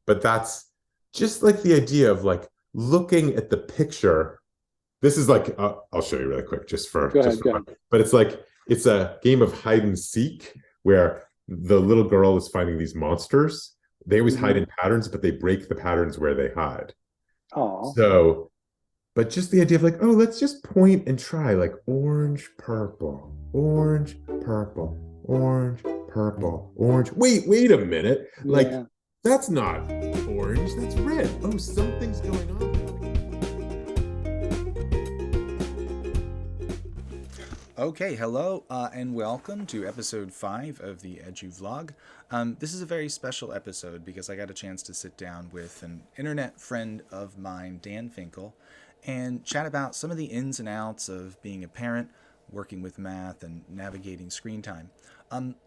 but that's just like the idea of like looking at the picture. This is like I'll show you really quick Go just ahead, for go fun. ahead. But it's like it's a game of hide and seek where the little girl is finding these monsters. They always hide Mm-hmm. in patterns, but they break the patterns where they hide. Oh, So, but just the idea of like, oh, let's just point and try like orange, purple, orange, purple, orange, purple, orange. Wait a minute. Like, yeah. that's not orange, that's red. Oh, something's going on. Okay, hello and welcome to episode 5 of the Edu Vlog. This is a very special episode because I got a chance to sit down with an internet friend of mine, Dan Finkel, and chat about some of the ins and outs of being a parent, working with math, and navigating screen time.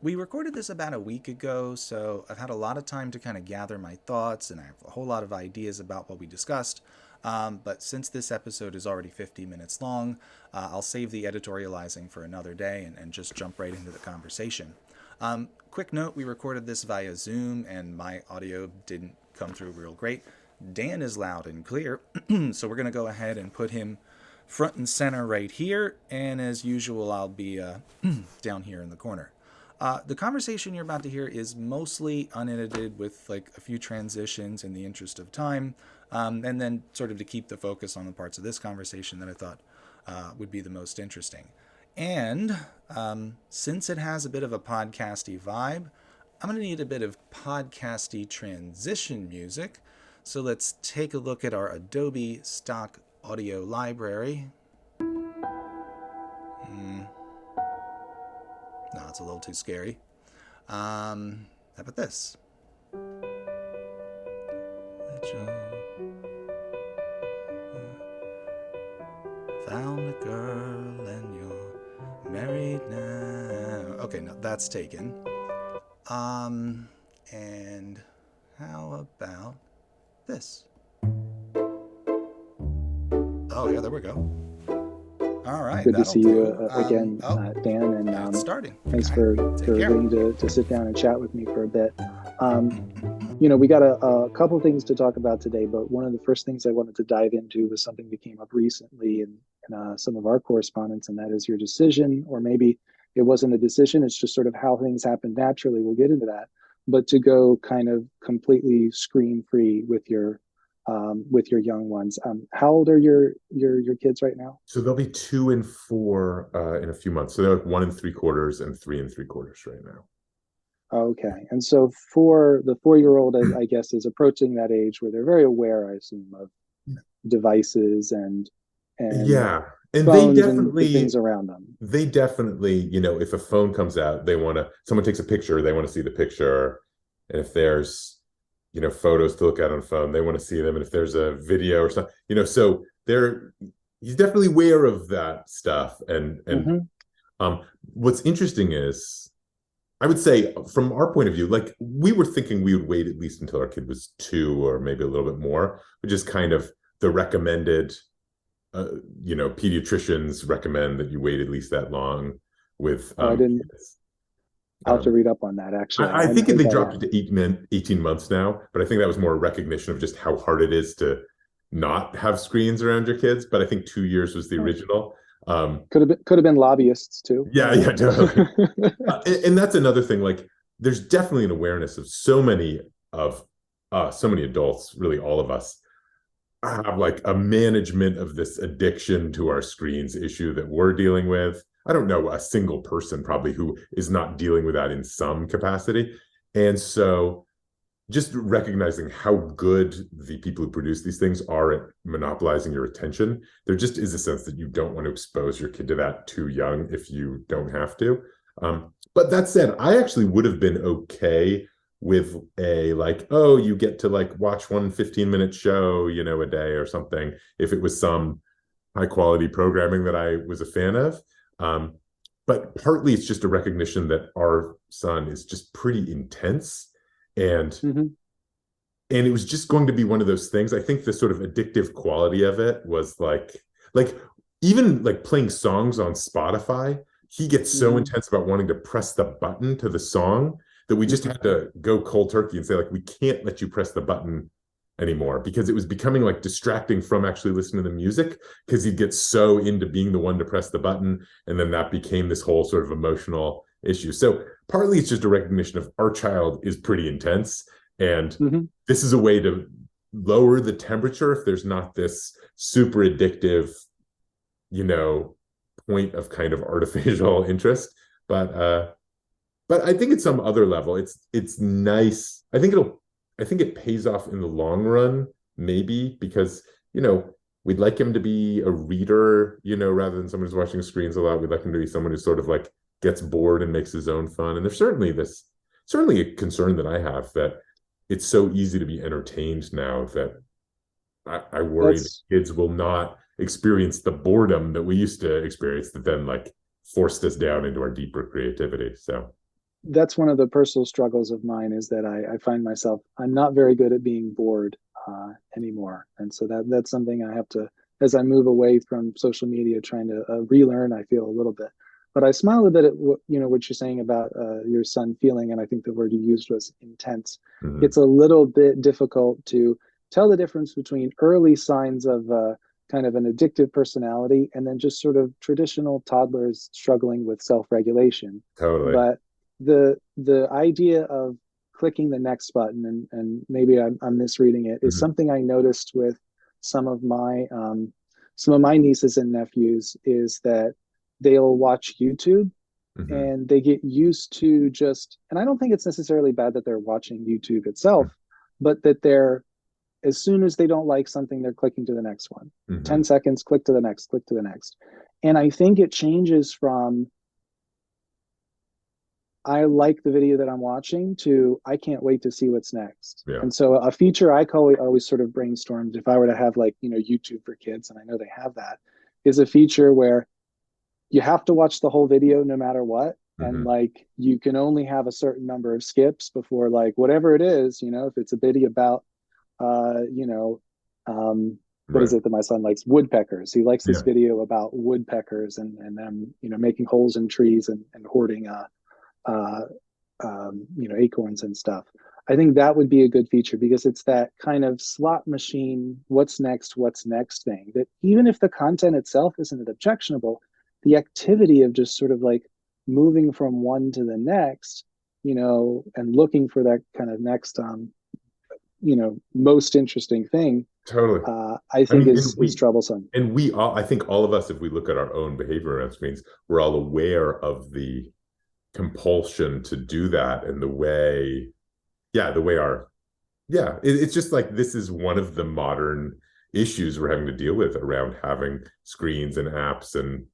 We recorded this about a week ago, so I've had a lot of time to kind of gather my thoughts, and I have a whole lot of ideas about what we discussed. But since this episode is already 50 minutes long, I'll save the editorializing for another day and just jump right into the conversation. Quick note, we recorded this via Zoom and my audio didn't come through real great. Dan is loud and clear, so we're going to go ahead and put him front and center right here. And as usual, I'll be down here in the corner. The conversation you're about to hear is mostly unedited with like a few transitions in the interest of time, and then sort of to keep the focus on the parts of this conversation that I thought would be the most interesting. And since it has a bit of a podcasty vibe, I'm going to need a bit of podcasty transition music. So let's take a look at our Adobe stock audio library. No, it's a little too scary. How about this? Found a girl and you're married now. Okay, no, that's taken. And how about this? Oh, yeah, there we go. All right, Good to that'll see you do. again, Dan, and It's starting. thanks Okay, take for care. agreeing to sit down and chat with me for a bit. We got a couple things to talk about today, but one of the first things I wanted to dive into was something that came up recently in some of our correspondence, and that is your decision, or maybe it wasn't a decision, it's just sort of how things happen naturally. We'll get into that, but to go kind of completely screen free with your young ones. How old are your kids right now? So they'll be 2 and 4 in a few months. So they're like 1 3/4 and 3 3/4 right now. Okay. And so for the 4 year old, I guess, is approaching that age where they're very aware, I assume, of devices and Yeah. And phones and the things around them. if a phone comes out, someone takes a picture, they want to see the picture. And if there's, photos to look at on a phone, they want to see them. And if there's a video or something, so he's definitely aware of that stuff. And Hmm. what's interesting is, I would say from our point of view, like we were thinking we would wait at least until our kid was 2 or maybe a little bit more, which is kind of the recommended, pediatricians recommend that you wait at least that long with Oh, I didn't. kids. I'll have to Um, read up on that. Actually, I I hadn't think heard they that dropped yet. it to 18 months now, but I think that was more a recognition of just how hard it is to not have screens around your kids. But I think 2 years was the Oh, original. could have been lobbyists too. I Yeah, don't yeah, totally. know. And that's another thing. Like, there's definitely an awareness of so many adults, really all of us, have like a management of this addiction to our screens issue that we're dealing with. I don't know a single person probably who is not dealing with that in some capacity. And so just recognizing how good the people who produce these things are at monopolizing your attention, there just is a sense that you don't want to expose your kid to that too young if you don't have to. But that said, I actually would have been okay with a like, oh, you get to like watch one 15-minute show, a day or something, if it was some high quality programming that I was a fan of. But partly it's just a recognition that our son is just pretty intense, and Hmm. and it was just going to be one of those things. I think the sort of addictive quality of it was like even like playing songs on Spotify, he gets so Hmm. intense about wanting to press the button to the song that we just had to go cold turkey and say, like, we can't let you press the button anymore, because it was becoming like distracting from actually listening to the music, because he'd get so into being the one to press the button, and then that became this whole sort of emotional issue. So partly it's just a recognition of our child is pretty intense, and this is a way to lower the temperature if there's not this super addictive, you know, point of kind of artificial interest. But I think at some other level, it's nice. I think it pays off in the long run, maybe, because, you know, we'd like him to be a reader, you know, rather than someone who's watching screens a lot. We'd like him to be someone who sort of like gets bored and makes his own fun. And there's certainly a concern that I have, that it's so easy to be entertained now, that I worry that kids will not experience the boredom that we used to experience, that then like forced us down into our deeper creativity. So that's one of the personal struggles of mine, is that I find myself, I'm not very good at being bored anymore. And so that's something I have to, as I move away from social media, trying to relearn, I feel a little bit. But I smile a bit at what you're saying about your son feeling, and I think the word you used was intense. It's a little bit difficult to tell the difference between early signs of kind of an addictive personality and then just sort of traditional toddlers struggling with self-regulation. totally. But the idea of clicking the next button, and maybe I'm misreading it, is something I noticed with some of my nieces and nephews, is that they'll watch YouTube and they get used to just, and I don't think it's necessarily bad that they're watching YouTube itself, but that they're, as soon as they don't like something, they're clicking to the next one. 10 seconds, click to the next, click to the next. And I think it changes from, I like the video that I'm watching, to I can't wait to see what's next. Yeah. And so a feature I always sort of brainstormed, if I were to have, like, you know, YouTube for kids, and I know they have that, is a feature where you have to watch the whole video no matter what. And like, you can only have a certain number of skips before, like, whatever it is, you know, if it's a video about, you know, what is it that my son likes? Woodpeckers. He likes this video about woodpeckers and them, you know, making holes in trees and hoarding, you know, acorns and stuff. I think that would be a good feature, because it's that kind of slot machine, what's next thing, that even if the content itself isn't objectionable, the activity of just sort of like moving from one to the next, you know, and looking for that kind of next, you know, most interesting thing, totally, I think is troublesome. And we all, I think all of us, if we look at our own behavior around screens, we're all aware of the compulsion to do that, and the way it's just like, this is one of the modern issues we're having to deal with around having screens and apps and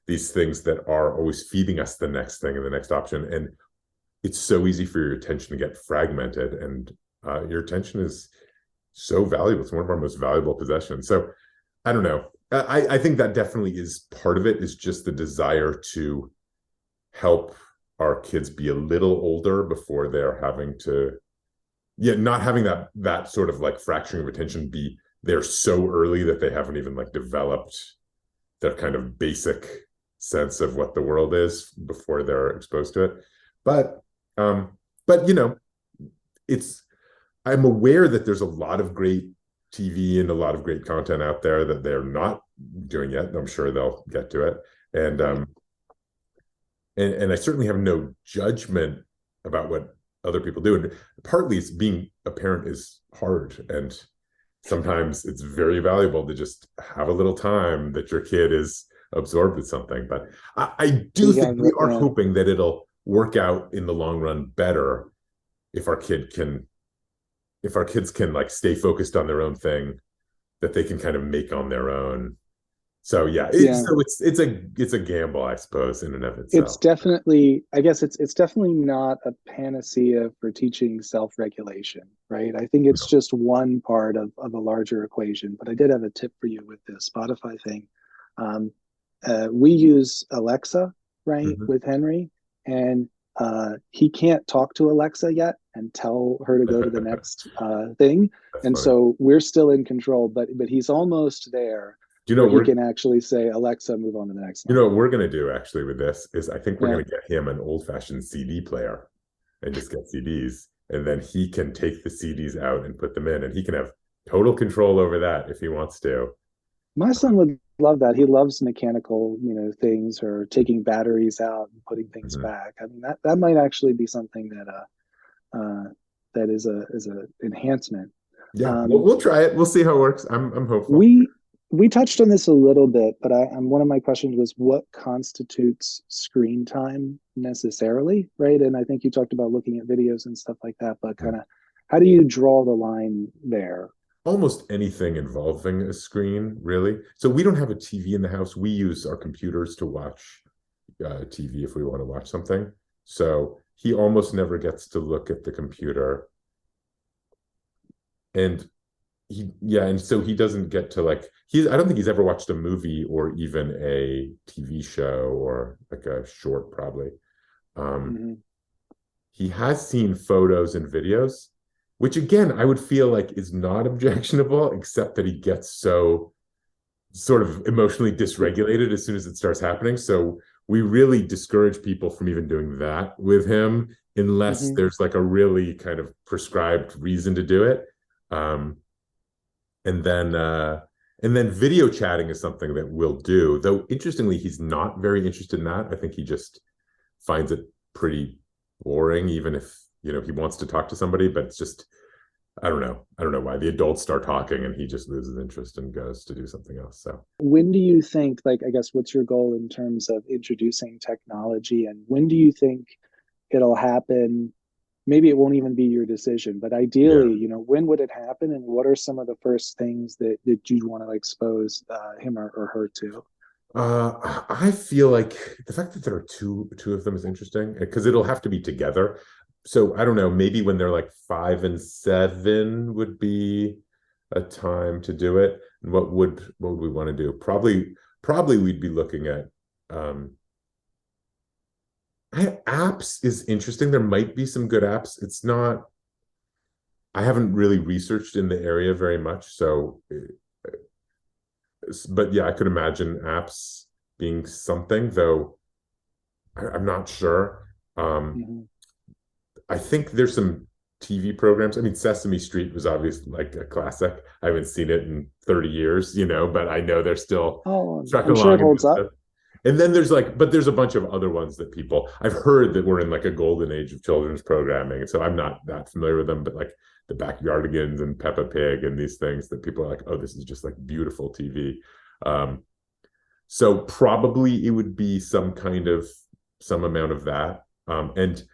these things that are always feeding us the next thing and the next option. And it's so easy for your attention to get fragmented, and your attention is so valuable. It's one of our most valuable possessions. So I don't know. I think that definitely is part of it, is just the desire to help our kids be a little older before they're having to, not having that sort of like fracturing of attention be there so early that they haven't even like developed their kind of basic sense of what the world is before they're exposed to it. But you know, I'm aware that there's a lot of great TV and a lot of great content out there that they're not doing yet. I'm sure they'll get to it. And I certainly have no judgment about what other people do. And partly it's being a parent is hard, and sometimes it's very valuable to just have a little time that your kid is absorbed with something. But I do think we are hoping that it'll work out in the long run better if our kids can like stay focused on their own thing that they can kind of make on their own. So it's a gamble, I suppose, in and of itself. It's definitely, I guess it's definitely not a panacea for teaching self-regulation, right? I think it's just one part of a larger equation. But I did have a tip for you with the Spotify thing. We use Alexa, right, with Henry, and he can't talk to Alexa yet and tell her to go to the next thing. That's funny. So we're still in control, but he's almost there. Do you know we can actually say, Alexa, move on to the next line. You know what we're going to do actually with this is, I think we're going to get him an old-fashioned CD player, and just get CDs. And then he can take the CDs out and put them in, and he can have total control over that if he wants to. My son would love that. He loves mechanical, things, or taking batteries out and putting things Mhm. back. I mean, that might actually be something that is a Yeah, enhancement. we'll try it. We'll see how it works. I'm hopeful. We touched on this a little bit, but one of my questions was what constitutes screen time necessarily, right? And I think you talked about looking at videos and stuff like that, but kind of how do you draw the line there? Almost anything involving a screen, really. So we don't have a TV in the house. We use our computers to watch TV if we want to watch something. So he almost never gets to look at the computer. And and so he doesn't get to I don't think he's ever watched a movie or even a TV show or like a short, probably. Um, Mm-hmm. he has seen photos and videos, which again, I would feel like is not objectionable, except that he gets so sort of emotionally dysregulated as soon as it starts happening. So we really discourage people from even doing that with him unless Mm-hmm. there's like a really kind of prescribed reason to do it. Um, and then video chatting is something that we'll do. Though interestingly, he's not very interested in that. I think he just finds it pretty boring, even if he wants to talk to somebody, but it's just I don't know. I don't know why. The adults start talking and he just loses interest and goes to do something else. So When do you think, like, I guess, what's your goal in terms of introducing technology, and when do you think it'll happen? Maybe it won't even be your decision, but yeah. ideally, when would it happen, and what are some of the first things that you'd want to expose him or her to? I feel like the fact that there are two of them is interesting because it'll have to be together. So I don't know, maybe when they're like 5 and 7 would be a time to do it. And what would we want to do? Probably we'd be looking at apps is interesting. There might be some good apps. It's not, I haven't really researched in the area very much. So, but yeah, I could imagine apps being something, though I'm not sure. Um, Mm-hmm. I think there's some TV programs. I mean, Sesame Street was obviously like a classic. I haven't seen it in 30 years, but I know they're still Oh, trucking I'm sure it along and holds doing up. stuff. And then but there's a bunch of other ones that I've heard that we're in like a golden age of children's programming. And so I'm not that familiar with them, but like the Backyardigans and Peppa Pig and these things that people are like, oh, this is just like beautiful TV. Um, so probably it would be some amount of that. And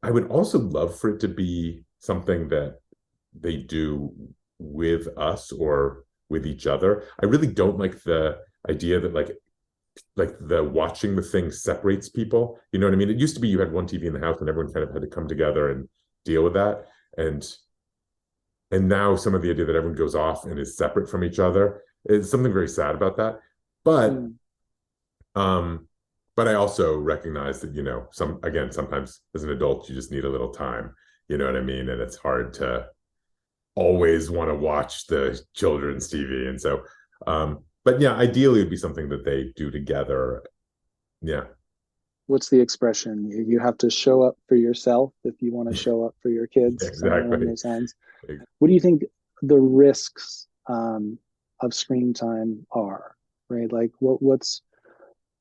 I would also love for it to be something that they do with us or with each other. I really don't like the idea that like the watching the thing separates people. You know what I mean? It used to be you had one TV in the house and everyone kind of had to come together and deal with that. And now some of the idea that everyone goes off and is separate from each other is something very sad about that. But Mm. um but I also recognize that, sometimes as an adult you just need a little time. You know what I mean? And it's hard to always want to watch the children's TV. And so but yeah, ideally it would be something that they do together. Yeah. What's the expression? You have to show up for yourself if you want to show up for your kids, something along Exactly. those lines. What do you think the risks of screen time are? Right, like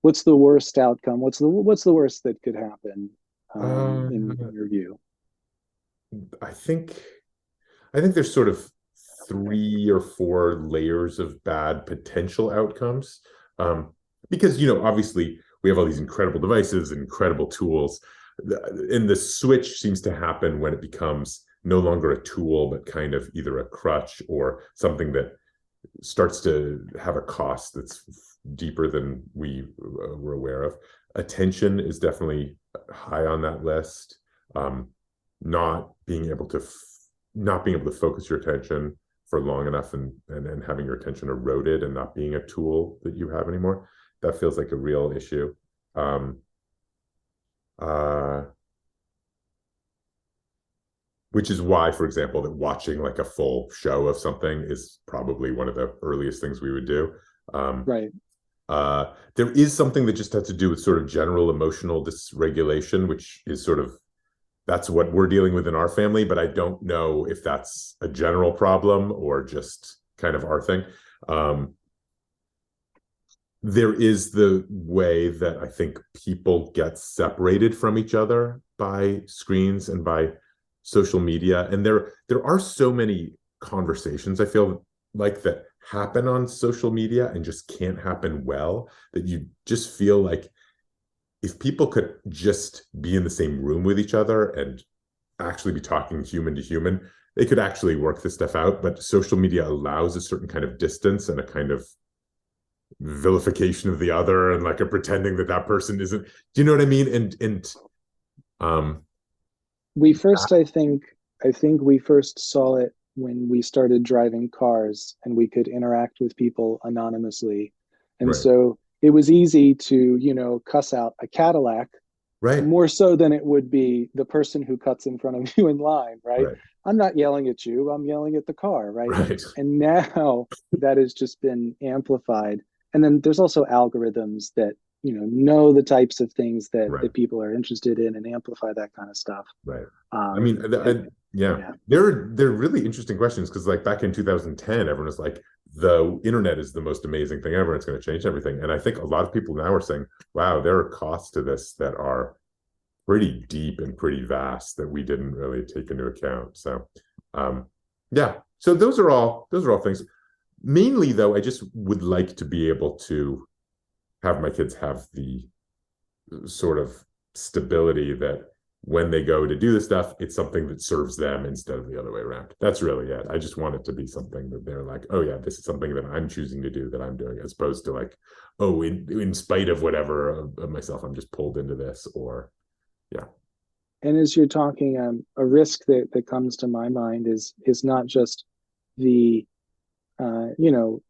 what's the worst outcome? What's the worst that could happen in Uh, your view? I think I think there's sort of 3 or 4 layers of bad potential outcomes. Um, because, obviously we have all these incredible devices and incredible tools. And the switch seems to happen when it becomes no longer a tool, but kind of either a crutch or something that starts to have a cost that's deeper than we were aware of. Attention is definitely high on that list. Um, not being able to not being able to focus your attention for long enough and having your attention eroded and not being a tool that you have anymore. That feels like a real issue. Um, uh, which is why, for example, that watching like a full show of something is probably one of the earliest things we would do. Um, Right. there is something that just has to do with sort of general emotional dysregulation, which is sort of that's what we're dealing with in our family, but I don't know if that's a general problem or just kind of our thing. There is the way that I think people get separated from each other by screens and by social media. And there are so many conversations I feel like that happen on social media and just can't happen well, that you just feel like if people could just be in the same room with each other and actually be talking human to human, they could actually work this stuff out. But social media allows a certain kind of distance and a kind of vilification of the other, and like a pretending that that person isn't, do you know what I mean? Um We first, I think we first saw it when we started driving cars and we could interact with people anonymously. And right, so it was easy to, cuss out a Cadillac right, more so than it would be the person who cuts in front of you in line, right? right, I'm not yelling at you, I'm yelling at the car, right? right, And now that has just been amplified. And then there's also algorithms that, know the types of things that right, people are interested in and amplify that kind of stuff. right. I Um, mean, and yeah, yeah, they're really interesting questions, because like back in 2010, everyone was like, the internet is the most amazing thing ever, it's going to change everything. And I think a lot of people now are saying, wow, there are costs to this that are pretty deep and pretty vast that we didn't really take into account. So yeah, so those are all things. Mainly though, I just would like to be able to have my kids have the sort of stability that when they go to do the stuff, it's something that serves them instead of the other way around. That's really it. I just want it to be something that they're like, oh yeah, this is something that I'm choosing to do, that I'm doing, as opposed to like, oh, in spite of whatever of myself, I'm just pulled into this. Or yeah. and as you're talking, a risk that comes to my mind is not just the uh, you know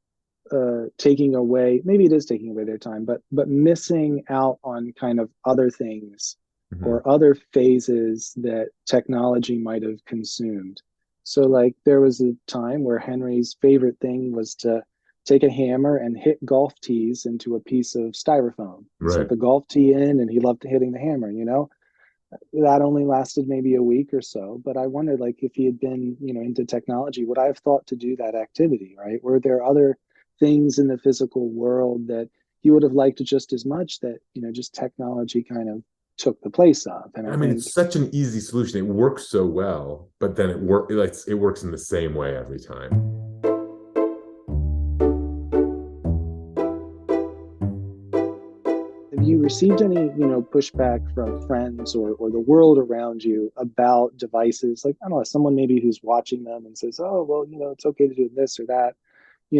taking away, maybe it is taking away their time, but missing out on kind of other things Mm-hmm. or other phases that technology might have consumed. So like there was a time where Henry's favorite thing was to take a hammer and hit golf tees into a piece of styrofoam. He set Right. the golf tee in and he loved hitting the hammer, that only lasted maybe a week or so. But I wondered, like, if he had been, into technology, would I have thought to do that activity, right? Were there other things in the physical world that he would have liked just as much that, just technology kind of took the place of? And I I mean, think, it's such an easy solution. It works so well, but then it works in the same way every time. have you received any, pushback from friends or the world around you about devices? Like, I don't know, someone maybe who's watching them and says, oh, well, it's okay to do this or that. A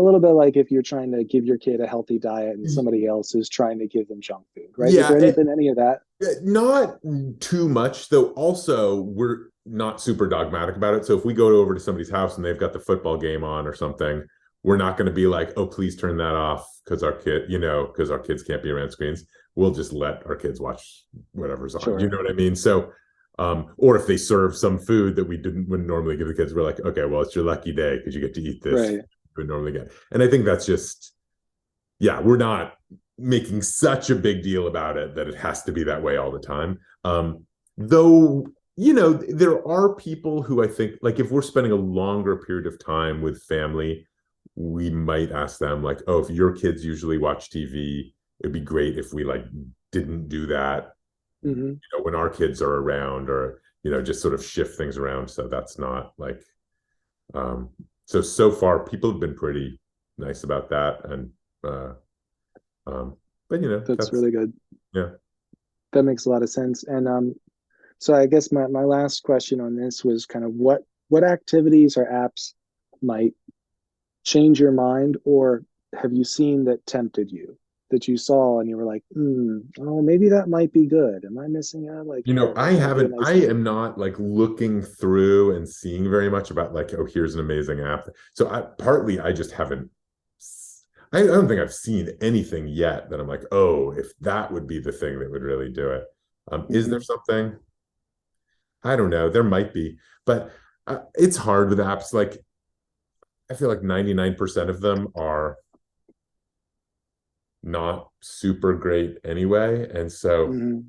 little bit like if you're trying to give your kid a healthy diet and somebody else is trying to give them junk food, right? Is Yeah, there been any of that? not too much, though. Also, we're not super dogmatic about it. So if we go over to somebody's house and they've got the football game on or something, we're not going to be like, oh, please turn that off because because our kids can't be around screens. We'll just let our kids watch whatever's on. You Sure. know what I mean? So, or if they serve some food that wouldn't normally give the kids, we're like, okay, well, it's your lucky day because you get to eat this Right. you would normally get. And I think that's just, yeah, we're not making such a big deal about it that it has to be that way all the time. Though, there are people who I think, like, if we're spending a longer period of time with family, we might ask them, like, oh, if your kids usually watch TV, it'd be great if we like didn't do that, Hmm. when our kids are around, or just sort of shift things around so that's not like so far people have been pretty nice about that. And uh but That's that's, really good. yeah. That makes a lot of sense. And so I guess my last question on this was kind of what activities or apps might change your mind, or have you seen that tempted you, that you saw and you were like, oh, maybe that might be good. Am I missing out? Like, I that might be a haven't, nice I thing. am not like looking through and seeing very much about like, oh, here's an amazing app. So I just haven't, I don't think I've seen anything yet that I'm like, oh, if that would be the thing that would really do it. Is there Hmm. something? I don't know. There might be, but it's hard with apps. Like, I feel like 99% of them are not super great anyway. And so Hmm.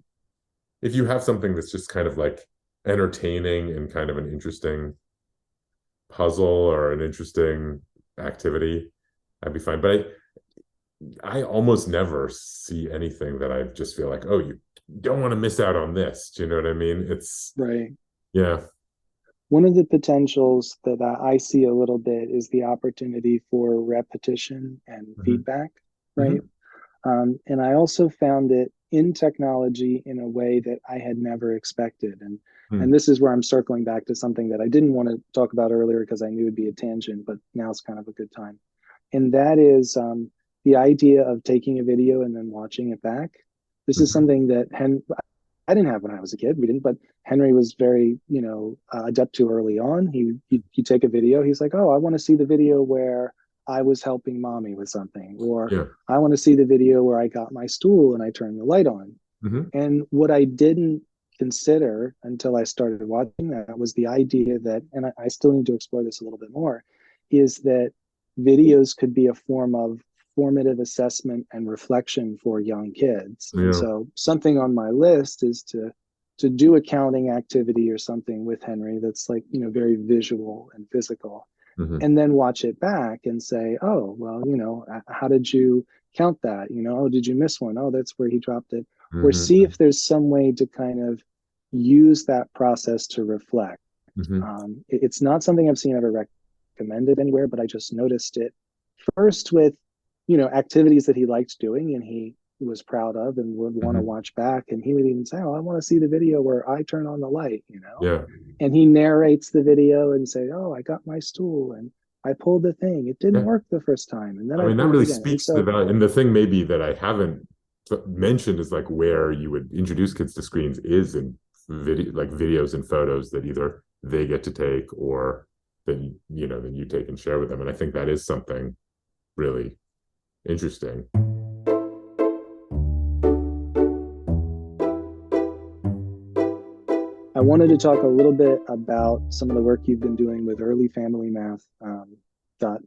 if you have something that's just kind of like entertaining and kind of an interesting puzzle or an interesting activity, I'd be fine. But I almost never see anything that I just feel like, oh, you don't want to miss out on this. Do you know what I mean? It's, Right. yeah. One of the potentials that I see a little bit is the opportunity for repetition and Hmm. feedback, right? Hmm. And I also found it in technology in a way that I had never expected. And Hmm. this is where I'm circling back to something that I didn't want to talk about earlier because I knew it'd be a tangent, but now it's kind of a good time. And that is the idea of taking a video and then watching it back. This is Hmm. something that I didn't have when I was a kid. We didn't, but Henry was very, adept to early on. He take a video. He's like, oh, I want to see the video where I was helping mommy with something, or Yeah. I want to see the video where I got my stool and I turned the light on. Hmm. And what I didn't consider until I started watching that was the idea that, and I still need to explore this a little bit more, is that videos could be a form of formative assessment and reflection for young kids. And Yeah. so something on my list is to do a counting activity or something with Henry that's like, very visual and physical, Hmm. and then watch it back and say, oh, well, how did you count that? Oh, did you miss one? Oh, that's where he dropped it. Or see Hmm. if there's some way to kind of use that process to reflect. Hmm. It's not something I've seen ever recommended anywhere, but I just noticed it first with, activities that he liked doing and he was proud of and would want to Hmm. watch back. And he would even say, oh, I want to see the video where I turn on the light. Yeah. And he narrates the video and say, oh, I got my stool and I pulled the thing. It didn't Yeah. work the first time. And then I I mean, that pulled it really again. And speaks to the so, value. And the thing maybe that I haven't mentioned is like where you would introduce kids to screens is in video, like videos and photos that either they get to take or then you take and share with them. And I think that is something really interesting. I wanted to talk a little bit about some of the work you've been doing with dot Yeah.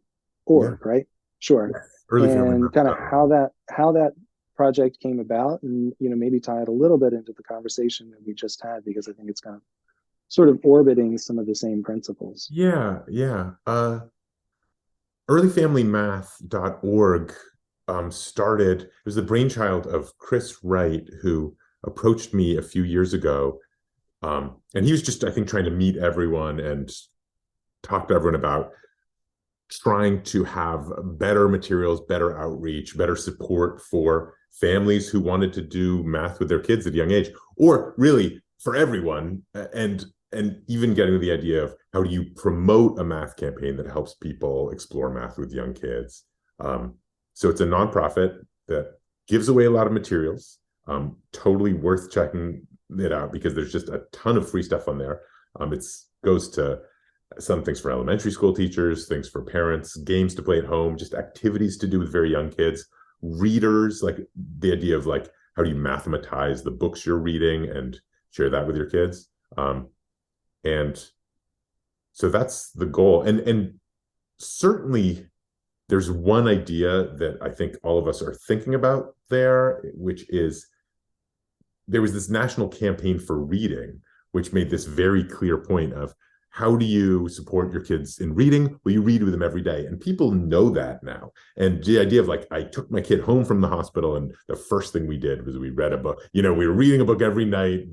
org, right? Sure. Early family And kind of math. how that project came about, and maybe tie it a little bit into the conversation that we just had, because I think it's kind of sort of orbiting some of the same principles. Yeah, yeah. Earlyfamilymath.org started, it was the brainchild of Chris Wright, who approached me a few years ago. And he was just, I think, trying to meet everyone and talk to everyone about trying to have better materials, better outreach, better support for families who wanted to do math with their kids at a young age, or really for everyone. And even getting to the idea of how do you promote a math campaign that helps people explore math with young kids. So it's a nonprofit that gives away a lot of materials. Totally worth checking it out because there's just a ton of free stuff on there. It's goes to some things for elementary school teachers, things for parents, games to play at home, just activities to do with very young kids, readers, like the idea of like how do you mathematize the books you're reading and share that with your kids. And so that's the goal. And certainly there's one idea that I think all of us are thinking about there, which is there was this national campaign for reading, which made this very clear point of how do you support your kids in reading? Well, you read with them every day. And people know that now. And the idea of like, I took my kid home from the hospital and the first thing we did was we read a book. We were reading a book every night.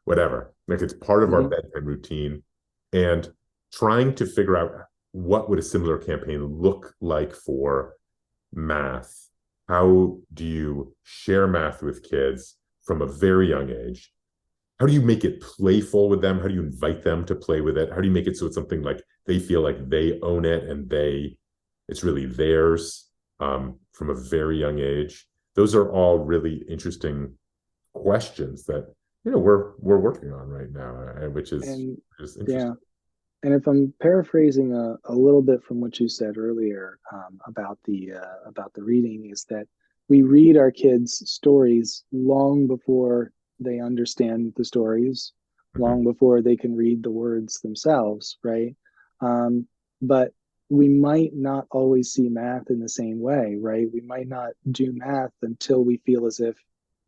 Whatever. Like it's part of our Mm-hmm. bedtime routine. And trying to figure out what would a similar campaign look like for math. How do you share math with kids from a very young age? How do you make it playful with them? How do you invite them to play with it? How do you make it so it's something like they feel like they own it and it's really theirs from a very young age? Those are all really interesting questions that we're working on right now, which is And interesting. yeah, and if I'm paraphrasing a little bit from what you said earlier, about the reading, is that we read our kids stories long before they understand the stories, Mhm. long before they can read the words themselves, right? But we might not always see math in the same way, right? We might not do math until we feel as if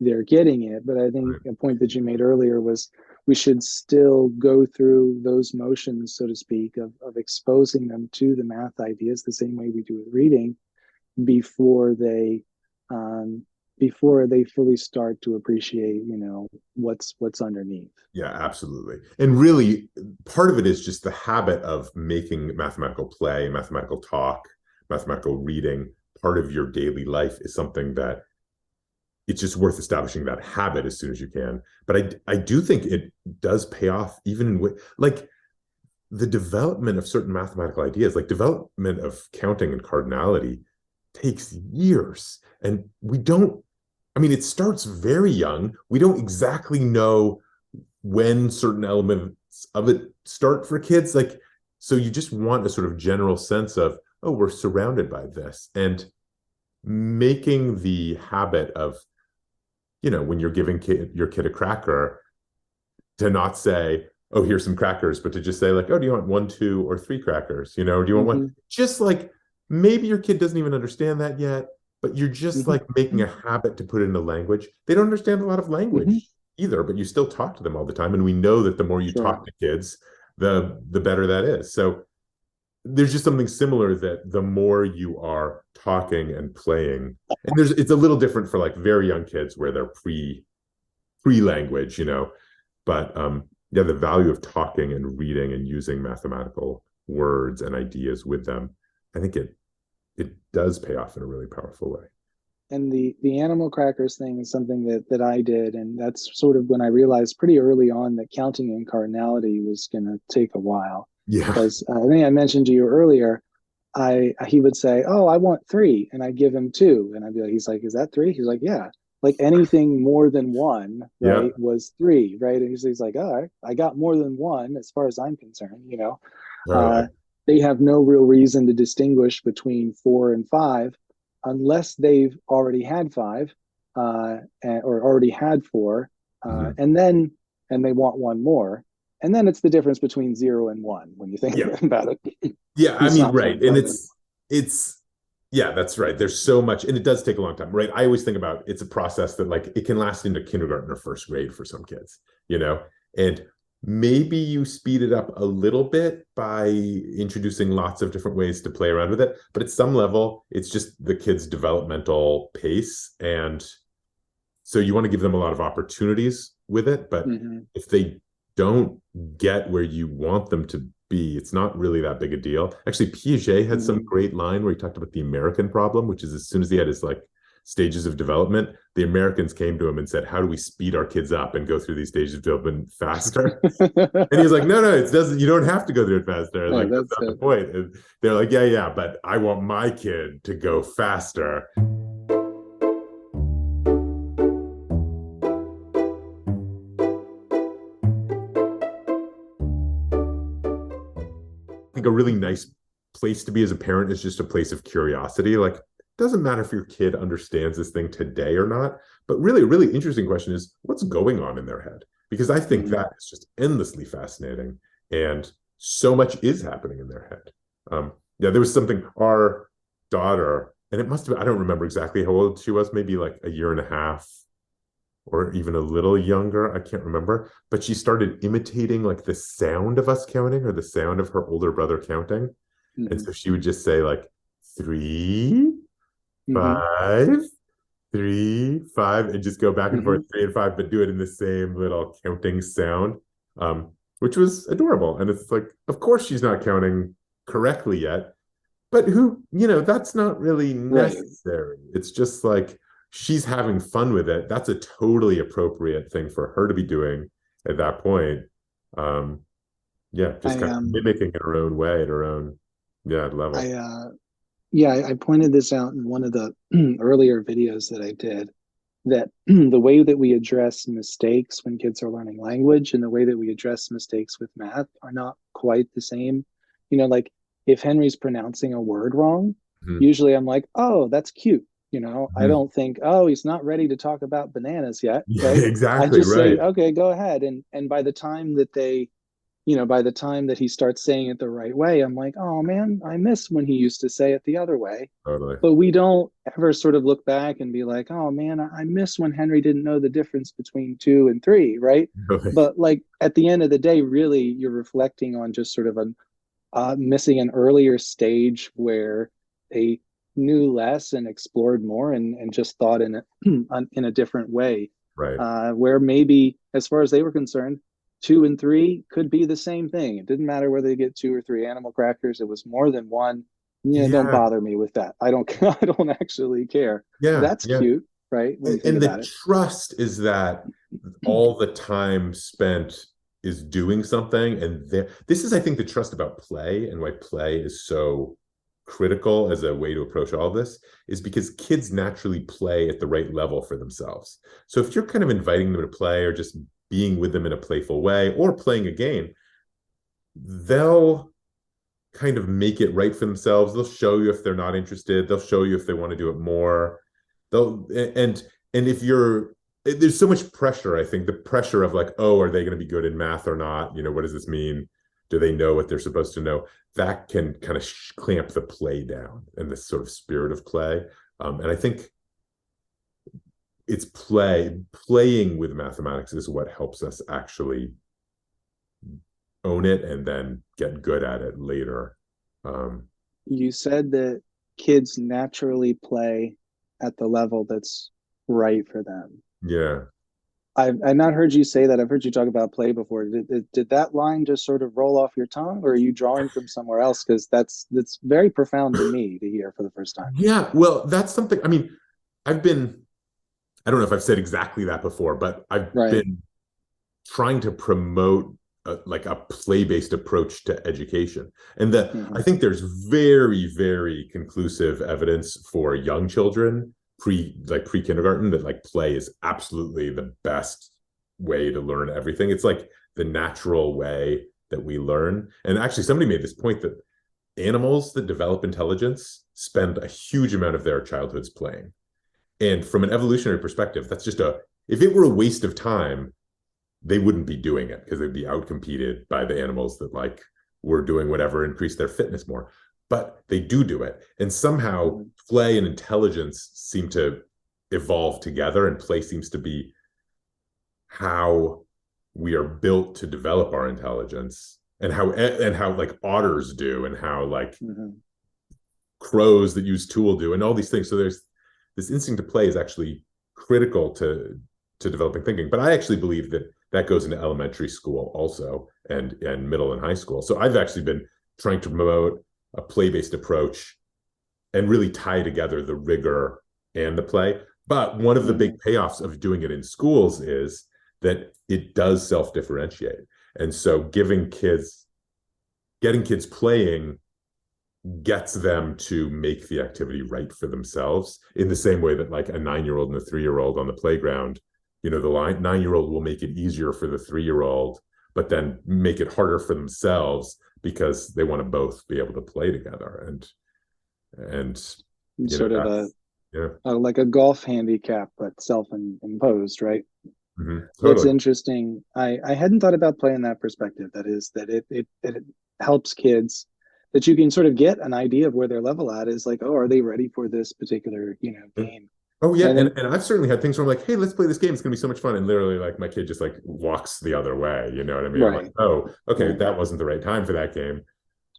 they're getting it. But I think a point that you made earlier was we should still go through those motions, so to speak, of exposing them to the math ideas the same way we do with reading before they um, before they fully start to appreciate, what's underneath. Yeah, absolutely. And really, part of it is just the habit of making mathematical play, mathematical talk, mathematical reading part of your daily life is something that it's just worth establishing that habit as soon as you can. But I do think it does pay off even with like the development of certain mathematical ideas, like development of counting and cardinality takes years. And we don't, I mean, it starts very young. We don't exactly know when certain elements of it start for kids. Like, so you just want a sort of general sense of, oh, we're surrounded by this. And making the habit of, when you're giving your kid a cracker, to not say, oh, here's some crackers, but to just say like, oh, do you want 1, 2, or 3 crackers? Do you want one? Just like maybe your kid doesn't even understand that yet, but you're just like making a habit to put it into language. They don't understand a lot of language either, but you still talk to them all the time. And we know that the more you talk to kids, the better that is. So there's just something similar that the more you are talking and playing, and it's a little different for like very young kids where they're pre-language, but yeah, the value of talking and reading and using mathematical words and ideas with them, I think it does pay off in a really powerful way. And the animal crackers thing is something that I did, and that's sort of when I realized pretty early on that counting in cardinality was going to take a while. Yeah, because I think I mentioned to you earlier, he would say, "Oh, I want 3," and I'd give him 2, and I'd be like, "He's like, is that 3?" He's like, "Yeah." Like anything more than 1, right, was 3, right? And he's like, "All right, I got more than 1 as far as I'm concerned." They have no real reason to distinguish between 4 and 5 unless they've already had 5 or already had 4, and they want 1 more. And then it's the difference between 0 and 1 when you think about it. Yeah, I mean, right. And it's yeah, that's right. There's so much, and it does take a long time, right? I always think about it's a process that like it can last into kindergarten or first grade for some kids, and maybe you speed it up a little bit by introducing lots of different ways to play around with it. But at some level, it's just the kid's developmental pace. And so you want to give them a lot of opportunities with it. But if they don't get where you want them to be, it's not really that big a deal. Actually, Piaget had some great line where he talked about the American problem, which is as soon as he had his like stages of development, the Americans came to him and said, how do we speed our kids up and go through these stages of development faster? And he was like, no, it doesn't, you don't have to go through it faster. Like, that's not the point. And they're like, yeah, but I want my kid to go faster. I think a really nice place to be as a parent is just a place of curiosity. Like, it doesn't matter if your kid understands this thing today or not, but really a really interesting question is what's going on in their head? Because I think that is just endlessly fascinating, and so much is happening in their head. There was something, our daughter, and it must have, I don't remember exactly how old she was, maybe like a year and a half or even a little younger, I can't remember, but she started imitating like the sound of us counting or the sound of her older brother counting. And so she would just say like 3, 5, 3, 5, and just go back and forth 3 and 5, but do it in the same little counting sound, which was adorable. And it's like, of course she's not counting correctly yet, but that's not really necessary. It's just like she's having fun with it. That's a totally appropriate thing for her to be doing at that point. Just kind of mimicking in her own way, at her own level. I pointed this out in one of the earlier videos that I did, that the way that we address mistakes when kids are learning language and the way that we address mistakes with math are not quite the same. Like if Henry's pronouncing a word wrong, usually I'm like, oh, that's cute. I don't think, oh, he's not ready to talk about bananas yet. Right? Exactly. I just say, okay, go ahead. And by the time that they by the time that he starts saying it the right way, I'm like, oh man, I miss when he used to say it the other way. Totally. But we don't ever sort of look back and be like, oh man, I miss when Henry didn't know the difference between 2 and 3, right? Totally. But like at the end of the day, really, you're reflecting on just sort of missing an earlier stage where they knew less and explored more and just thought in a different way. Right. Where maybe, as far as they were concerned, 2 and 3 could be the same thing. It didn't matter whether they get 2 or 3 animal crackers. It was more than one. Yeah, don't Yeah. bother me with that. I don't. I don't actually care. Yeah. That's Yeah. cute, right? When you think And about the it. trust is that all the time spent is doing something. And this is, I think, the trust about play, and why play is so critical as a way to approach all of this, is because kids naturally play at the right level for themselves. So if you're kind of inviting them to play, or just being with them in a playful way, or playing a game, they'll kind of make it right for themselves. They'll show you if they're not interested. They'll show you if they want to do it more. They'll and if you're there's so much pressure, I think, the pressure of like, oh, are they going to be good in math or not? What does this mean? Do they know what they're supposed to know? That can kind of clamp the play down, and this sort of spirit of play. And I think it's playing with mathematics is what helps us actually own it and then get good at it later. You said that kids naturally play at the level that's right for them. Yeah. I've not heard you say that. I've heard you talk about play before. Did that line just sort of roll off your tongue, or are you drawing from somewhere else? Because that's very profound to me to hear for the first time. Yeah. Well, that's something. I mean, I don't know if I've said exactly that before, but I've Right. been trying to promote like a play-based approach to education. And that I think there's very, very conclusive evidence for young children, pre-kindergarten, that like play is absolutely the best way to learn everything. It's like the natural way that we learn. And actually, somebody made this point that animals that develop intelligence spend a huge amount of their childhoods playing. And from an evolutionary perspective, that's just if it were a waste of time, they wouldn't be doing it, because they'd be outcompeted by the animals that like were doing whatever, increase their fitness more. But they do it. And somehow play and intelligence seem to evolve together, and play seems to be how we are built to develop our intelligence, and how like otters do, and how like crows that use tool do, and all these things. So there's this instinct to play is actually critical to developing thinking. But I actually believe that goes into elementary school also, and middle and high school. So I've actually been trying to promote a play-based approach and really tie together the rigor and the play. But one of the big payoffs of doing it in schools is that it does self-differentiate. And so getting kids playing gets them to make the activity right for themselves, in the same way that like a 9-year-old and a 3-year-old on the playground, the 9-year-old will make it easier for the 3-year-old, but then make it harder for themselves, because they want to both be able to play together. And sort of like a golf handicap, but self-imposed, right? Totally. It's interesting. I hadn't thought about play in that perspective. That is that it helps kids, that you can sort of get an idea of where their level at is, like, oh, are they ready for this particular game? Oh yeah, and I've certainly had things where I'm like, hey, let's play this game. It's gonna be so much fun. And literally, like, my kid just like walks the other way. You know what I mean? Right. I'm like, oh, okay, that wasn't the right time for that game.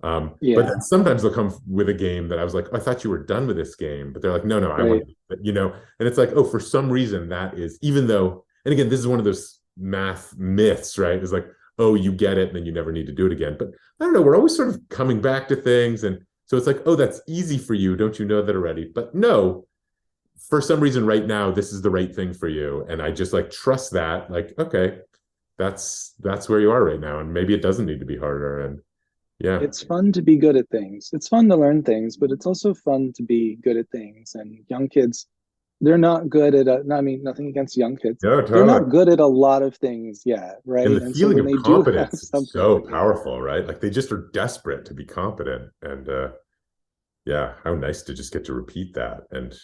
But Yeah. then sometimes they'll come with a game that I was like, oh, I thought you were done with this game, but they're like, no, I want, and it's like, oh, for some reason that is, even though, and again, this is one of those math myths, right? It's like, oh, you get it, and then you never need to do it again. But I don't know, we're always sort of coming back to things, and so it's like, oh, that's easy for you. Don't you know that already? But no, for some reason right now, this is the right thing for you. And I just like trust that, like, okay, that's where you are right now. And maybe it doesn't need to be harder. And yeah. It's fun to be good at things. It's fun to learn things, but it's also fun to be good at things. And young kids, they're not good at, I mean, nothing against young kids. No, totally. They're not good at a lot of things yet, right? And the feeling of competence is so like powerful, right? Like they just are desperate to be competent. And yeah, how nice to just get to repeat that. And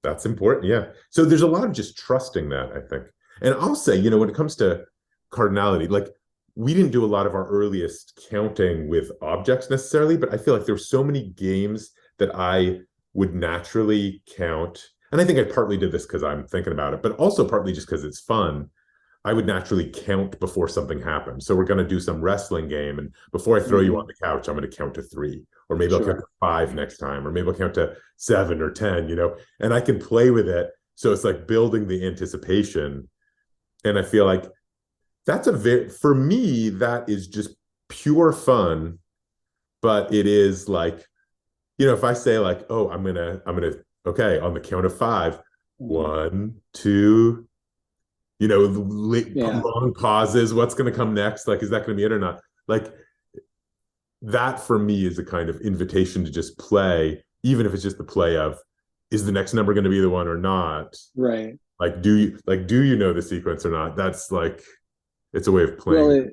that's important. Yeah. So there's a lot of just trusting that, I think. And I'll say, when it comes to cardinality, like we didn't do a lot of our earliest counting with objects necessarily, but I feel like there were so many games that I would naturally count. And I think I partly did this because I'm thinking about it, but also partly just because it's fun. I would naturally count before something happened. So we're going to do some wrestling game, and before I throw you on the couch, I'm going to count to 3, or maybe I'll count to 5 next time, or maybe I'll count to 7 or 10, and I can play with it. So it's like building the anticipation. And I feel like that's for me, that is just pure fun. But it is like, if I say like, oh, okay, on the count of 5, 1, 2, long pauses, what's going to come next? Like, is that going to be it or not? Like, that for me is a kind of invitation to just play, even if it's just the play of, is the next number going to be the one or not? Right. Like, do you know the sequence or not? That's like, it's a way of playing. Well,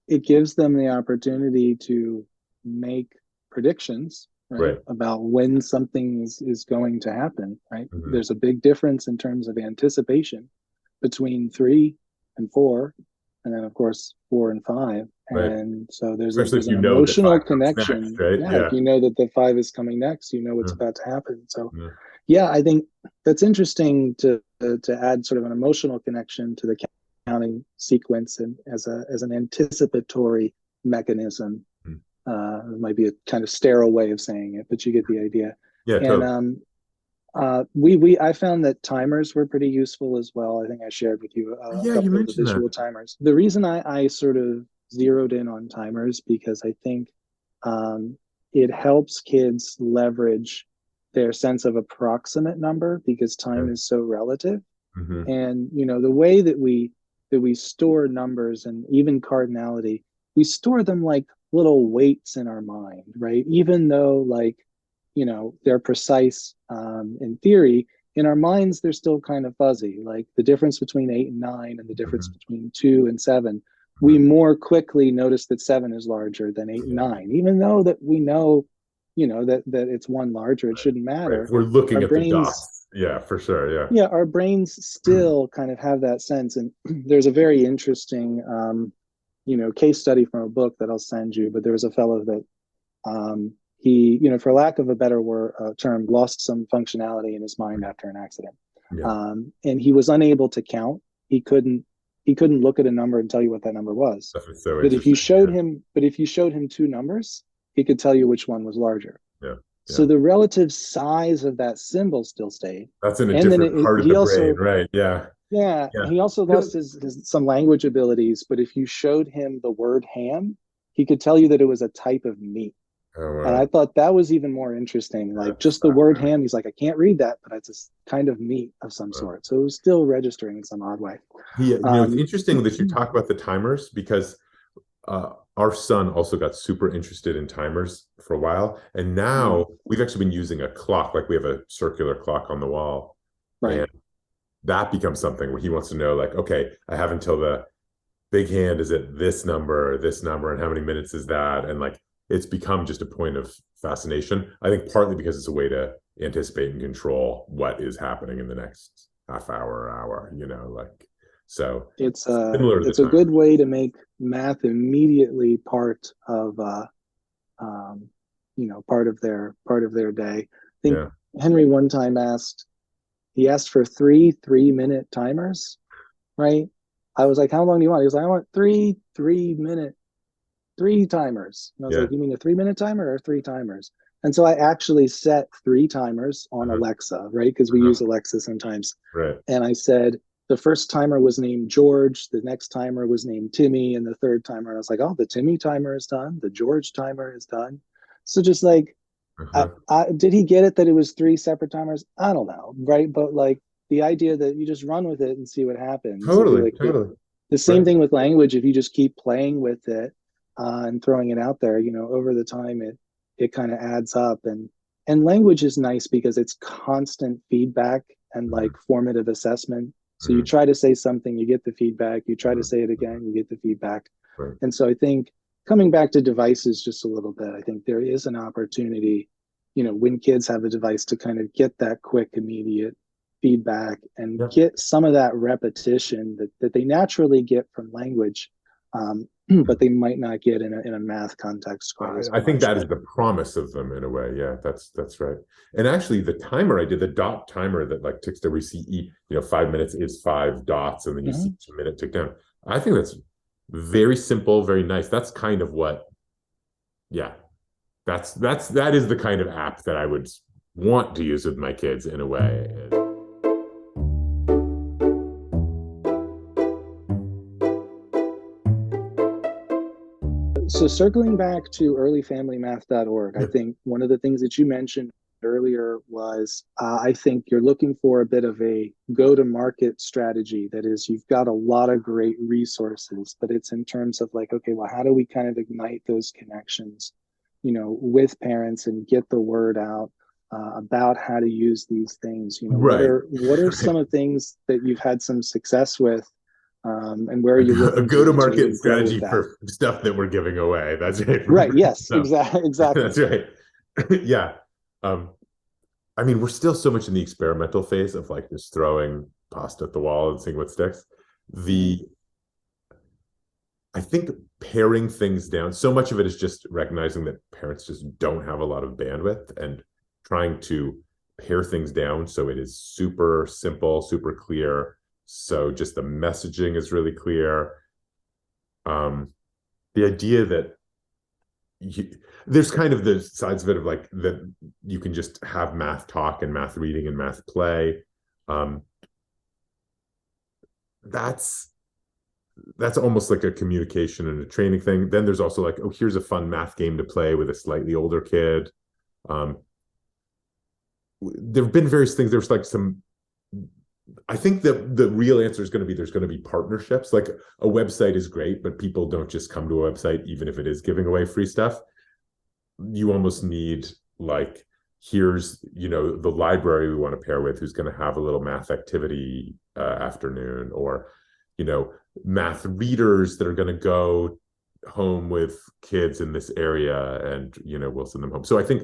it gives them the opportunity to make predictions, right? About when something is going to happen, right? Mm-hmm. There's a big difference in terms of anticipation between 3 and 4, and then of course 4 and 5. Right. And so there's an emotional connection. Next, right? Yeah, if you know that the 5 is coming next, you know what's about to happen. So I think that's interesting to add sort of an emotional connection to the counting sequence, and as an anticipatory mechanism. It might be a kind of sterile way of saying it, but you get the idea. Yeah, totally. And I found that timers were pretty useful as well. I think I shared with you a couple of the visual timers. The reason I sort of zeroed in on timers, because I think it helps kids leverage their sense of approximate number, because time is so relative. Mm-hmm. And the way that we store numbers, and even cardinality, we store them like little weights in our mind, right? Even though they're precise in theory, in our minds they're still kind of fuzzy. Like the difference between 8 and 9, and the difference between 2 and 7, we more quickly notice that 7 is larger than 8 and 9, even though that we know that it's one larger. It shouldn't matter. We're looking at the dots. Yeah, for sure. Yeah, our brains still kind of have that sense. And there's a very interesting case study from a book that I'll send you. But there was a fellow that he, for lack of a better term, lost some functionality in his mind after an accident. And he was unable to count. He couldn't look at a number and tell you what that number was. So but if you showed him 2 numbers, he could tell you which one was larger. So the relative size of that symbol still stayed. That's in a different part of the brain, right? Yeah. He also lost his some language abilities, but if you showed him the word ham, he could tell you that it was a type of meat. Oh, wow. And I thought that was even more interesting. Like just the word ham, he's like, I can't read that, but it's a kind of meat of some sort. So it was still registering in some odd way. It's interesting that you talk about the timers, because our son also got super interested in timers for a while, and now we've actually been using a clock. Like we have a circular clock on the wall, and that becomes something where he wants to know, like, okay, I have until the big hand is at this number, and how many minutes is that? And like, it's become just a point of fascination. I think partly because it's a way to anticipate and control what is happening in the next half hour or hour, so it's a good way to make math immediately part of part of their day. I think Henry one time asked for 3 3-minute timers, right? I was like, how long do you want? He was like, I want 3 3-minute 3 timers. And I was like, you mean a 3-minute timer or 3 timers? And so I actually set 3 timers on Alexa, right? Because we use Alexa sometimes. Right. And I said, the first timer was named George, the next timer was named Timmy, and the third timer, and I was like, oh, the Timmy timer is done, the George timer is done. So just like, did he get it that it was 3 separate timers? I don't know, right? But like the idea that you just run with it and see what happens. Totally. The same thing with language. If you just keep playing with it and throwing it out there, over the time, it kind of adds up. And language is nice because it's constant feedback and like formative assessment. So you try to say something, you get the feedback. You try to say it again, you get the feedback. Right. And so I think coming back to devices just a little bit, I think there is an opportunity, when kids have a device, to kind of get that quick, immediate feedback and get some of that repetition that they naturally get from language. but they might not get in a math context quite as I think much. that is the promise of them in a way. Yeah, that's right. And actually, the timer I did, the dot timer that like ticks every CE, 5 minutes is 5 dots, and then you see each minute tick down. I think that's very simple, very nice. That's kind of what, yeah, that is the kind of app that I would want to use with my kids in a way. So circling back to earlyfamilymath.org, I think one of the things that you mentioned earlier was I think you're looking for a bit of a go-to-market strategy. That is, you've got a lot of great resources, but it's in terms of like, okay, well, how do we kind of ignite those connections, with parents and get the word out about how to use these things? Right. What are some of the things that you've had some success with? And where are you A looking go-to-market to grow strategy with that? for stuff that we're giving away. That's right. Right. Yes. So, Exactly. that's right. Yeah. I mean, we're still so much in the experimental phase of like just throwing pasta at the wall and seeing what sticks. I think paring things down, so much of it is just recognizing that parents just don't have a lot of bandwidth, and trying to pare things down so it is super simple, super clear. So just the messaging is really clear. The idea that there's kind of the sides of it of like that you can just have math talk and math reading and math play. That's almost like a communication and a training thing. Then there's also like, oh, here's a fun math game to play with a slightly older kid. There have been various things. There's like I think that the real answer is going to be there's going to be partnerships. Like a website is great, but people don't just come to a website, even if it is giving away free stuff. You almost need like, here's, the library we want to pair with, who's going to have a little math activity afternoon, or, math readers that are going to go home with kids in this area, and, we'll send them home. So I think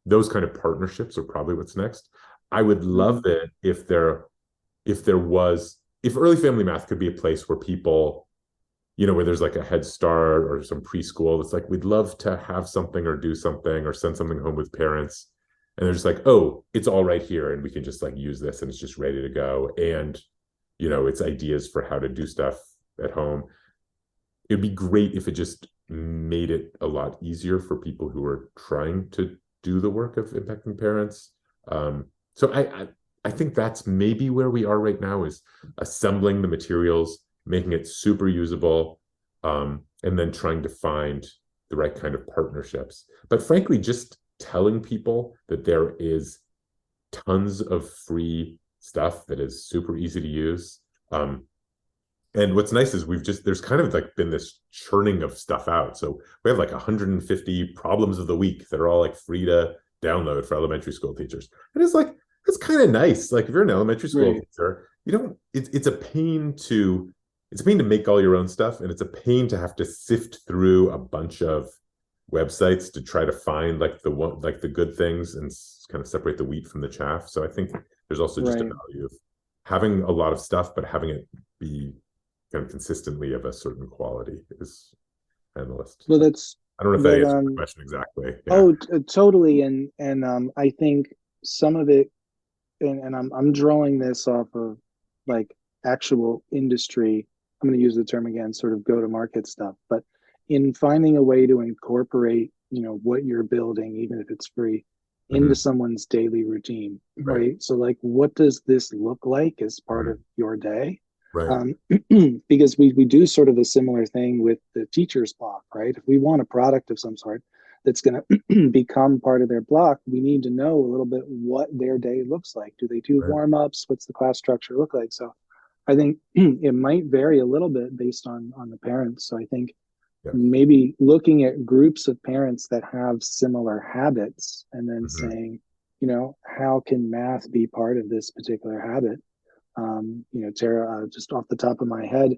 those kind of partnerships are probably what's next. I would love it if early family math could be a place where people, where there's like a Head Start or some preschool, it's like, we'd love to have something or do something or send something home with parents. And they're just like, oh, it's all right here, and we can just like use this, and it's just ready to go. And, it's ideas for how to do stuff at home. It'd be great if it just made it a lot easier for people who are trying to do the work of impacting parents. So I think that's maybe where we are right now, is assembling the materials, making it super usable, and then trying to find the right kind of partnerships. But frankly, just telling people that there is tons of free stuff that is super easy to use. And what's nice is there's kind of like been this churning of stuff out. So we have like 150 problems of the week that are all like free to download for elementary school teachers. And it's like, it's kind of nice. Like if you're an elementary school teacher, it's a pain to make all your own stuff. And it's a pain to have to sift through a bunch of websites to try to find like the good things and kind of separate the wheat from the chaff. So I think there's also just a value of having a lot of stuff, but having it be kind of consistently of a certain quality is kind of the list. Well, that's, I don't know if that answers the question exactly. Yeah. Oh, totally. And I think some of it, and I'm drawing this off of like actual industry. I'm going to use the term again, sort of go to market stuff, but in finding a way to incorporate, what you're building, even if it's free, into someone's daily routine, right? So like, what does this look like as part of your day? Right. Because we do sort of a similar thing with the teacher's block, right? If we want a product of some sort that's going to become part of their block, we need to know a little bit what their day looks like. Do they do warm-ups? What's the class structure look like? So I think it might vary a little bit based on the parents. So I think maybe looking at groups of parents that have similar habits, and then saying, how can math be part of this particular habit? Tara, just off the top of my head,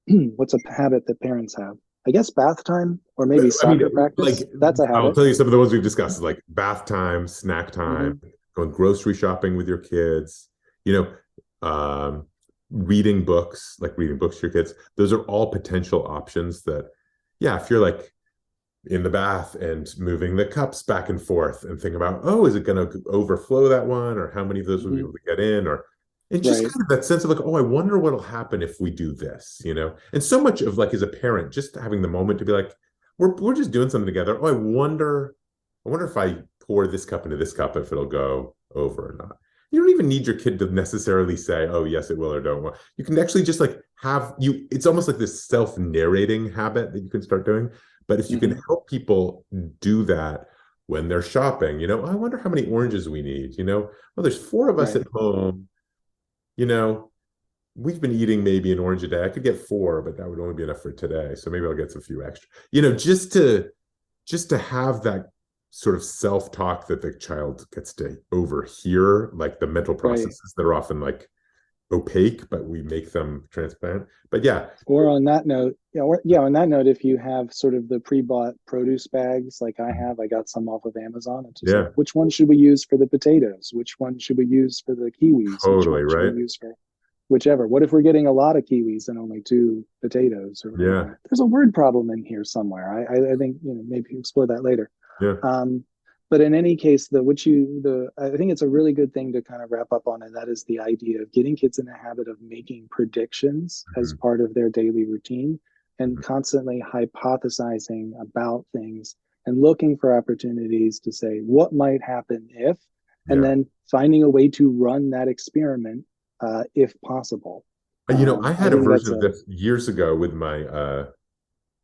what's a habit that parents have? I guess bath time, or maybe soccer practice. Like, that's a habit. I'll tell you some of the ones we've discussed, like bath time, snack time, going grocery shopping with your kids, reading books, like reading books to your kids, those are all potential options that, yeah, if you're like in the bath and moving the cups back and forth and think about, oh, is it going to overflow that one? Or how many of those will be able to get in? Or, and just Right. kind of that sense of like, oh, I wonder what'll happen if we do this, you know? And so much of like as a parent, just having the moment to be like, we're just doing something together. Oh, I wonder if I pour this cup into this cup, if it'll go over or not. You don't even need your kid to necessarily say, oh, yes, it will or don't. You can actually just like have you, it's almost like this self-narrating habit that you can start doing. But if you can help people do that when they're shopping, you know, I wonder how many oranges we need, you know, well, there's four of us Right. at home, you know, we've been eating maybe an orange a day. I could get four, but that would only be enough for today. So maybe I'll get some few extra, you know, just to have that sort of self-talk that the child gets to overhear, like the mental Right. processes that are often like opaque, but we make them transparent. But yeah, Or on that note, yeah, on that note, if you have sort of the pre-bought produce bags like I have, I got some off of Amazon. It's just like, yeah, which one should we use for the potatoes? Which one should we use for the kiwis? Which totally one should we right. use for whichever? What if we're getting a lot of kiwis and only two potatoes? Or Yeah, there's a word problem in here somewhere. I think maybe explore that later. yeah. Um, but in any case, I think it's a really good thing to kind of wrap up on, and that is the idea of getting kids in the habit of making predictions as Mhm. part of their daily routine and Mhm. constantly hypothesizing about things and looking for opportunities to say what might happen if, and Yeah. then finding a way to run that experiment if possible. You know, I I had a think version that's of a this years ago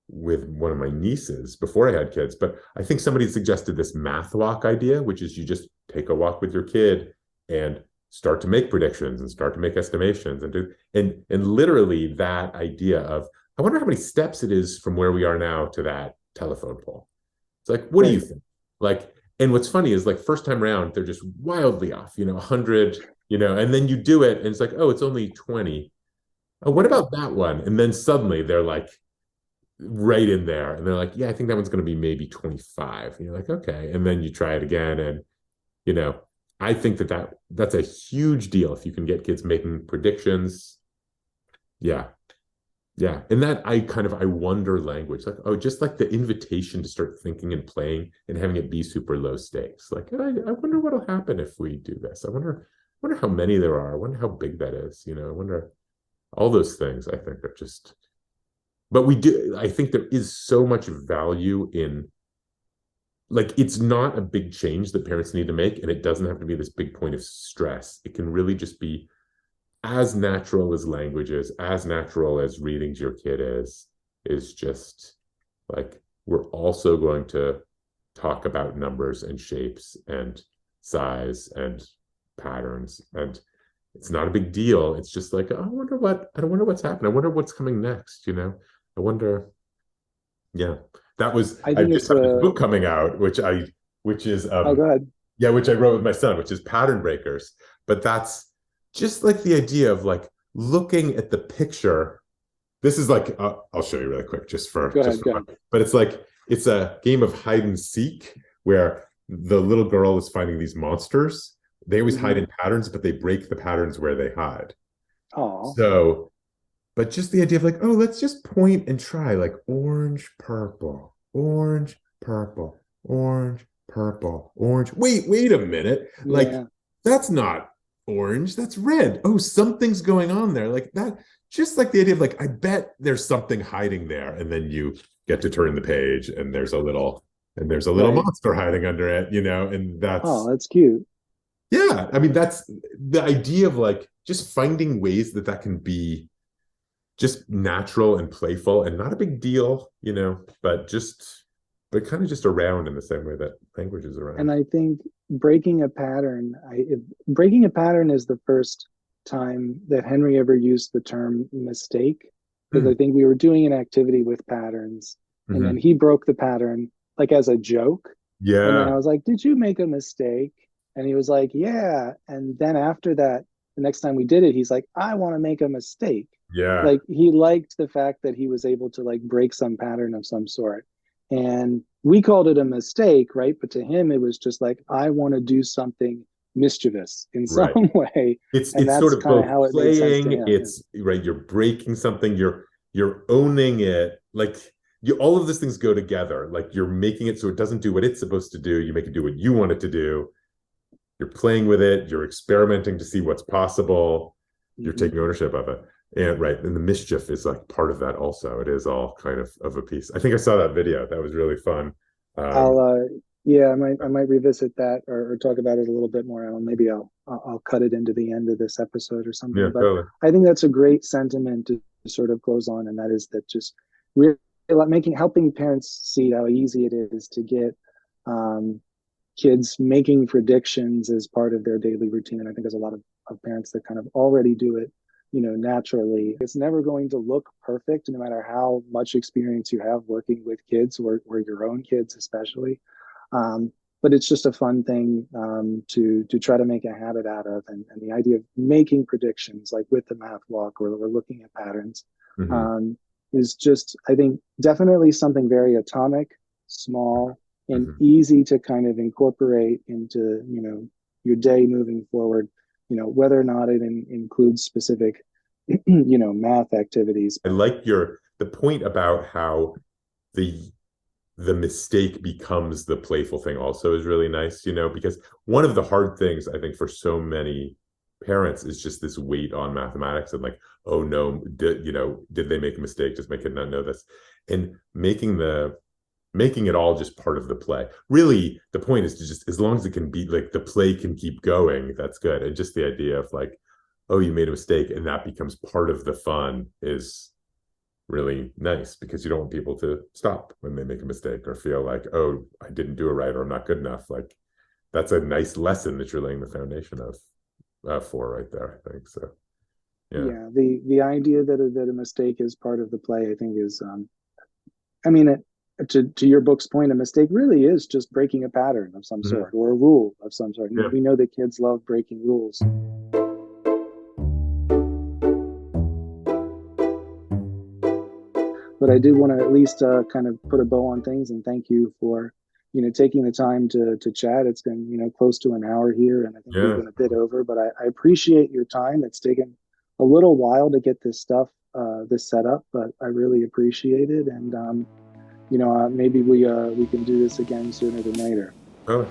with one of my nieces before I had kids, but I think somebody suggested this math walk idea, which is you just take a walk with your kid and start to make predictions and start to make estimations and do and literally that idea of I wonder how many steps it is from where we are now to that telephone pole. It's like, what do you right, think? Like, and what's funny is like first time round, they're just wildly off, you know, 100, you know, and then you do it and it's like, oh, it's only 20. Oh, what right. about that one? And then suddenly they're like right in there. And they're like, yeah, I think that one's going to be maybe 25. And you're like, okay. And then you try it again. And, you know, I think that's a huge deal if you can get kids making predictions. Yeah. Yeah. And that I wonder language, like, oh, just like the invitation to start thinking and playing and having it be super low stakes. Like, I wonder what'll happen if we do this. I wonder how many there are. I wonder how big that is. You know, I wonder all those things I think are just but we do I think there is so much value in like it's not a big change that parents need to make and it doesn't have to be this big point of stress. It can really just be as natural as languages, as natural as reading to your kid is just like we're also going to talk about numbers and shapes and size and patterns and it's not a big deal. It's just like I wonder what's happening. I wonder what's coming next, you know. I wonder. Yeah. That was I I think just it's have this a book coming out, which is oh, go ahead. yeah, which I wrote with my son, which is Pattern Breakers. But that's just like the idea of like looking at the picture. This is like I'll show you really quick Go just ahead. for Go fun. ahead. But it's like it's a game of hide and seek where the little girl is finding these monsters. They always hide Mm-hmm. in patterns, but they break the patterns where they hide. Oh, So but just the idea of like, oh, let's just point and try like orange, purple, orange, purple, orange, purple, orange. Wait a minute. Like, yeah. that's not orange, that's red. Oh, something's going on there. Like that, just like the idea of like, I bet there's something hiding there. And then you get to turn the page and there's a little Right. monster hiding under it, you know, and Oh, that's cute. yeah, I mean, that's the idea of like just finding ways that that can be just natural and playful and not a big deal, you know, but kind of just around in the same way that language is And around. I think breaking a pattern is the first time that Henry ever used the term mistake, because I Mm, think we were doing an activity with patterns, and then mhm. he broke the pattern like as a joke. And then I Yeah, was like, "Did you make a mistake?" And he was like, "Yeah." And then after that, the next time we did it, he's like, "I want to make a mistake." yeah, Like he liked the fact that he was able to like break some pattern of some sort. And we called it a mistake, right? But to him, it was just like, I want to do something mischievous in some Right. way, and It's sort that's of kind of both how it made sense to playing, him. it's right, you're breaking something, you're owning it. Like all of these things go together. Like you're making it so it doesn't do what it's supposed to do. You make it do what you want it to do. You're playing with it, you're experimenting to see what's possible, you're Mm-hmm. taking ownership of it. And right, and the mischief is like part of that also. It is all kind of a piece. I think I saw that video. That was really fun. I'll yeah, I might revisit that or talk about it a little bit more, Alan. Maybe I'll cut it into the end of this episode or Yeah, something. But totally. I think that's a great sentiment to sort of close on, and that is that just really helping parents see how easy it is to get kids making predictions as part of their daily routine. And I think there's a lot of parents that kind of already do it, naturally. It's never going to look perfect, no matter how much experience you have working with kids or your own kids, especially. But it's just a fun thing to try to make a habit out of, and the idea of making predictions, like with the math walk, or looking at patterns, is just, I think, definitely something very atomic, small, and easy to kind of incorporate into your day moving forward. Whether or not it includes specific math activities. I like the point about how the mistake becomes the playful thing also is really nice, because one of the hard things I think for so many parents is just this weight on mathematics and like, oh no, did they make a mistake? Does my kid not know this? And making it all just part of the play. Really, the point is to just, as long as it can be like the play can keep going, that's good. And just the idea of like, oh, you made a mistake and that becomes part of the fun is really nice, because you don't want people to stop when they make a mistake or feel like, oh, I didn't do it right, or I'm not good enough. Like that's a nice lesson that you're laying the foundation of for right there, I think. So yeah, the idea that a mistake is part of the play, I think, is I mean, to your book's point, a mistake really is just breaking a pattern of some sort, or a rule of some sort. Yeah. We know that kids love breaking rules. But I do want to at least kind of put a bow on things and thank you for taking the time to chat. It's been close to an hour here, and I think we've been a bit over, but I appreciate your time. It's taken a little while to get this stuff this set up, but I really appreciate it. And maybe we can do this again sooner than later. Oh.